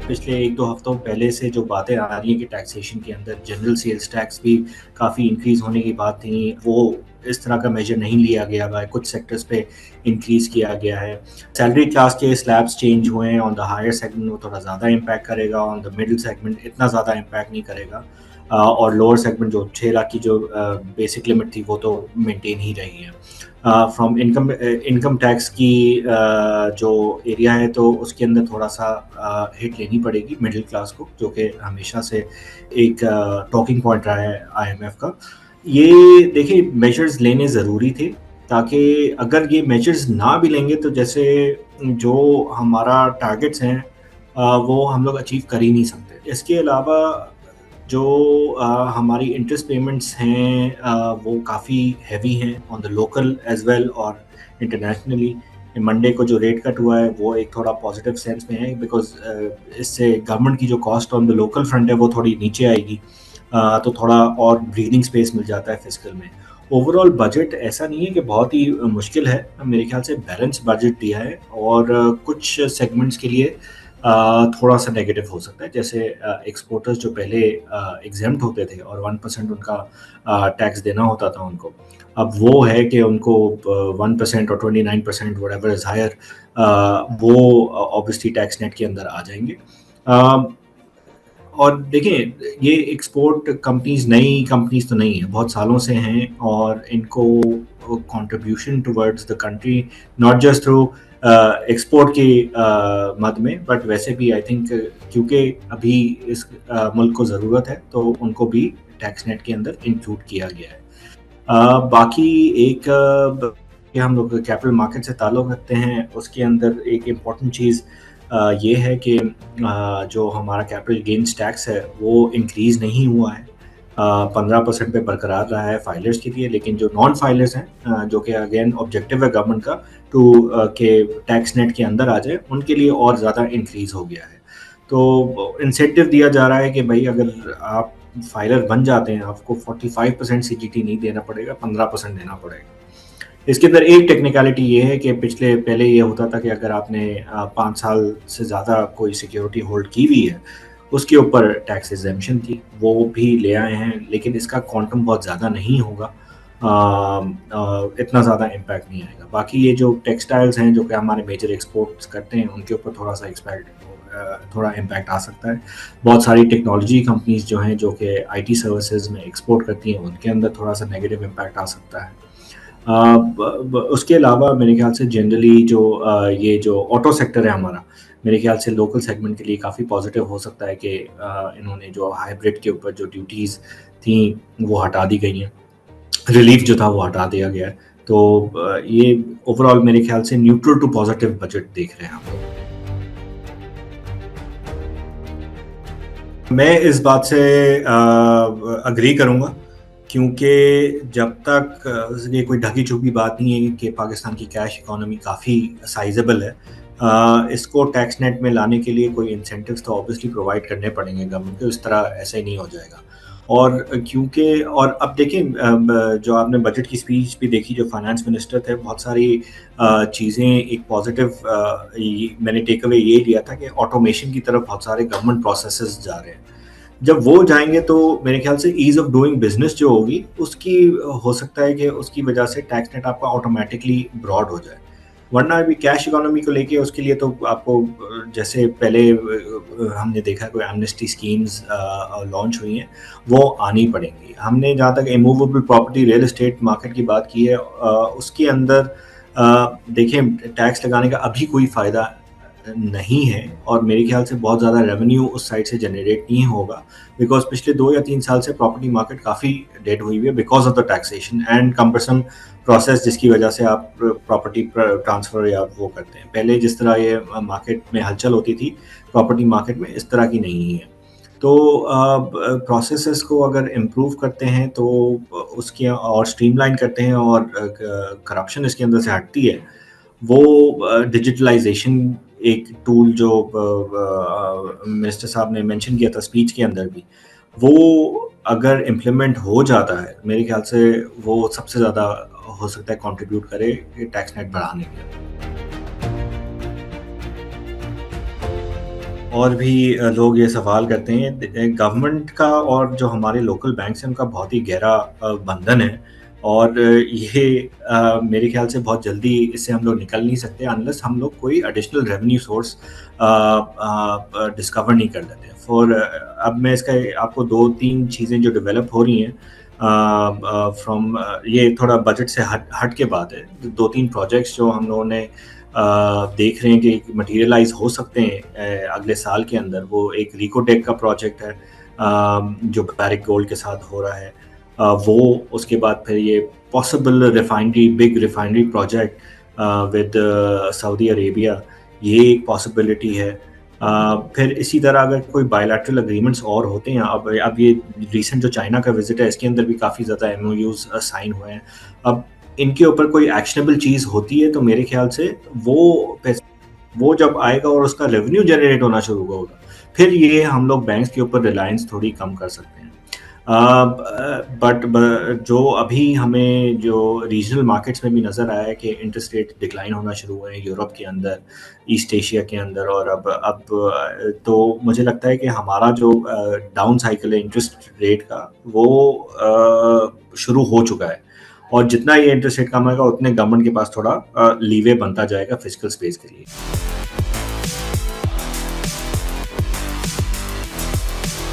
पिछले 1-2 हफ्तों पहले से जो बातें आ रही हैं कि टैक्सेशन के अंदर जनरल सेल्स टैक्स भी काफ़ी इंक्रीज़ होने की बात थी, वो इस तरह का मेजर नहीं लिया गया हुआ है, कुछ सेक्टर्स पे इंक्रीज़ किया गया है। सैलरी क्लास के स्लैब्स चेंज हुए हैं, ऑन द हायर सेगमेंट वो थोड़ा ज़्यादा इम्पैक्ट करेगा, ऑन द मिडल सेगमेंट इतना ज़्यादा इम्पैक्ट नहीं करेगा। और लोअर सेगमेंट जो 6 लाख की जो बेसिक लिमिट थी वो तो मेंटेन ही रही है। फ्रॉम इनकम टैक्स की जो एरिया है तो उसके अंदर थोड़ा-सा हिट लेनी पड़ेगी मिडल क्लास को, जो कि हमेशा से एक टॉकिंग पॉइंट रहा है आईएमएफ का। ये देखिए मेजर्स लेने ज़रूरी थे, ताकि अगर ये मेजर्स ना भी लेंगे तो जैसे जो हमारा टारगेट्स हैं वो हम लोग अचीव कर ही नहीं सकते। इसके अलावा जो हमारी इंटरेस्ट पेमेंट्स हैं वो काफ़ी हैवी हैं on the local as well और इंटरनेशनली। मंडे को जो रेट कट हुआ है वो एक थोड़ा पॉजिटिव सेंस में है, बिकॉज़ इससे गवर्नमेंट की जो cost on the local front है वो थोड़ी नीचे आएगी। तो थोड़ा और ब्रीदिंग स्पेस मिल जाता है फिस्कल में। ओवरऑल बजट ऐसा नहीं है कि बहुत ही मुश्किल है, मेरे ख्याल से बैलेंस बजट दिया है और कुछ सेगमेंट्स के लिए थोड़ा-सा नेगेटिव हो सकता है। जैसे एक्सपोर्टर्स जो पहले एग्ज़ेम्प्ट होते थे और 1% उनका टैक्स देना होता था उनको। अब वो है कि उनको 1% और 29% व्हाटएवर इज़ हायर, वो ऑब्वियसली टैक्स नेट के अंदर आ जाएँगे। अ, और देखिए ये एक्सपोर्ट कंपनीज़ नई कंपनीज़ तो नहीं है, बहुत सालों से हैं और इनको contribution towards the country not just through export के मद में, बट वैसे भी आई थिंक क्योंकि अभी इस मुल्क को ज़रूरत है तो उनको भी टैक्स नेट के अंदर इंक्लूड किया गया है। बाकी एक कि हम लोग कैपिटल मार्केट से ताल्लुक़ रखते हैं, उसके अंदर एक इम्पॉर्टेंट चीज़ ये है कि जो हमारा कैपिटल गेन्स टैक्स है वो इंक्रीज़ नहीं हुआ है। 15% पे बरकरार रहा है फाइलर्स के लिए, लेकिन जो नॉन फाइलर्स हैं जो कि अगेन ऑब्जेक्टिव है गवर्नमेंट का के टैक्स नेट के अंदर आ जाए, उनके लिए और ज़्यादा इंक्रीज़ हो गया है। तो इंसेंटिव दिया जा रहा है कि भई अगर आप फाइलर बन जाते हैं, आपको 45% सीजीटी नहीं देना पड़ेगा, 15% देना पड़ेगा। इसके अंदर एक टेक्निकलिटी ये है कि पहले ये होता था कि अगर आपने 5 साल से ज़्यादा कोई सिक्योरिटी होल्ड की हुई है, उसके ऊपर टैक्स एग्जेम्पशन थी, वो भी ले आए हैं, लेकिन इसका क्वांटम बहुत ज़्यादा नहीं होगा। इतना ज़्यादा इम्पैक्ट नहीं आएगा। बाकी ये जो टेक्सटाइल्स हैं, जो कि हमारे मेजर एक्सपोर्ट्स करते हैं, उनके ऊपर थोड़ा इम्पैक्ट आ सकता है। बहुत सारी टेक्नोलॉजी कंपनीज़ जो हैं, जो कि आईटी सर्विसेज़ में एक्सपोर्ट करती हैं, उनके अंदर थोड़ा-सा नेगेटिव इम्पैक्ट आ सकता है। उसके अलावा मेरे ख्याल से जनरली जो ये जो ऑटो सेक्टर है हमारा, मेरे ख्याल से लोकल सेगमेंट के लिए काफ़ी पॉजिटिव हो सकता है कि इन्होंने जो हाइब्रिड के ऊपर जो ड्यूटीज़ थी वो हटा दी गई हैं, रिलीफ जो था वो हटा दिया गया है। तो ये ओवरऑल मेरे ख्याल से न्यूट्रल टू पॉजिटिव बजट देख रहे हैं हम लोग। मैं इस बात से एग्री करूँगा, क्योंकि जब तक ये कोई ढकी-छुपी बात नहीं है कि पाकिस्तान की कैश इकोनॉमी काफ़ी साइज़ेबल है। इसको टैक्स नेट में लाने के लिए कोई इंसेंटिव्स तो ऑब्वियसली प्रोवाइड करने पड़ेंगे गवर्नमेंट को, इस तरह ऐसे ही नहीं हो जाएगा। और क्योंकि और अब देखिए जो आपने बजट की स्पीच भी देखी, जो फाइनेंस मिनिस्टर थे, बहुत सारी चीज़ें एक पॉजिटिव मैंने टेक अवे ये लिया था कि ऑटोमेशन की तरफ बहुत सारे गवर्नमेंट प्रोसेसेस जा रहे हैं। जब वो जाएँगे तो मेरे ख्याल से ईज़ ऑफ डूइंग बिज़नेस जो होगी, उसकी हो सकता है कि उसकी वजह से टैक्स नेट आपका ऑटोमैटिकली ब्रॉड हो जाए। वरना अभी कैश इकोनॉमी को लेके उसके लिए तो आपको जैसे पहले हमने देखा कोई एमनेस्टी स्कीम्स लॉन्च हुई हैं, वो आनी पड़ेंगी। हमने जहाँ तक immovable property real estate market की बात की है, उसके अंदर देखें टैक्स लगाने का अभी कोई फ़ायदा नहीं है और मेरे ख्याल से बहुत ज़्यादा रेवेन्यू उस साइड से जनरेट नहीं होगा, बिकॉज़ पिछले 2 या 3 साल से प्रॉपर्टी मार्केट काफ़ी डेड हुई हुई है because of the taxation and cumbersome process, जिसकी वजह से आप प्रॉपर्टी ट्रांसफ़र या वो करते हैं। पहले जिस तरह ये मार्केट में हलचल होती थी, प्रॉपर्टी मार्केट में इस तरह की नहीं है। तो प्रोसेसेस को अगर इम्प्रूव करते हैं तो उसके और स्ट्रीमलाइन करते हैं और करप्शन इसके अंदर से हटती है, वो डिजिटलाइज़ेशन एक टूल जो मिनिस्टर साहब ने मेंशन किया था स्पीच के अंदर भी, वो अगर इम्प्लीमेंट हो जाता है, मेरे ख्याल से वो सबसे ज़्यादा हो सकता है कंट्रीब्यूट करे टैक्स नेट बढ़ाने में। और भी लोग ये सवाल करते हैं, गवर्नमेंट का और जो हमारे लोकल बैंक्स हैं उनका बहुत ही गहरा बंधन है, और ये मेरे ख्याल से बहुत जल्दी इससे हम लोग निकल नहीं सकते अनलेस हम लोग कोई एडिशनल रेवेन्यू सोर्स डिस्कवर नहीं कर लेते। अब मैं इसका आपको दो तीन चीज़ें जो डेवलप हो रही हैं फ्रॉम, ये थोड़ा बजट से हट के बात है, दो तीन प्रोजेक्ट्स जो हम लोगों ने देख रहे हैं कि मटेरियलाइज हो सकते हैं अगले साल के अंदर। वो एक रिकोटेक का प्रोजेक्ट है जो बैरिक गोल्ड के साथ हो रहा है, वो उसके बाद फिर ये possible refinery, big refinery project with Saudi Arabia, ये एक पॉसिबिलिटी है। फिर इसी तरह अगर कोई बायलैटरल अग्रीमेंट्स और होते हैं, अब ये रिसेंट जो चाइना का विजिट है इसके अंदर भी काफ़ी ज़्यादा एमओयूज साइन हुए हैं। अब इनके ऊपर कोई एक्शनेबल चीज़ होती है तो मेरे ख्याल से वो वो जब आएगा और उसका रेवेन्यू जनरेट होना शुरू होगा, फिर ये हम लोग बैंक्स के ऊपर रिलायंस थोड़ी कम कर सकते हैं। बट जो अभी हमें जो रीजनल मार्केट्स में भी नज़र आया है कि इंटरेस्ट रेट डिक्लाइन होना शुरू हुए हैं यूरोप के अंदर, ईस्ट एशिया के अंदर, और अब तो मुझे लगता है कि हमारा जो डाउन साइकिल है इंटरेस्ट रेट का, वो शुरू हो चुका है, और जितना ये इंटरेस्ट रेट कम होगा उतने गवर्नमेंट के पास थोड़ा लीवे बनता जाएगा फिजिकल स्पेस के लिए।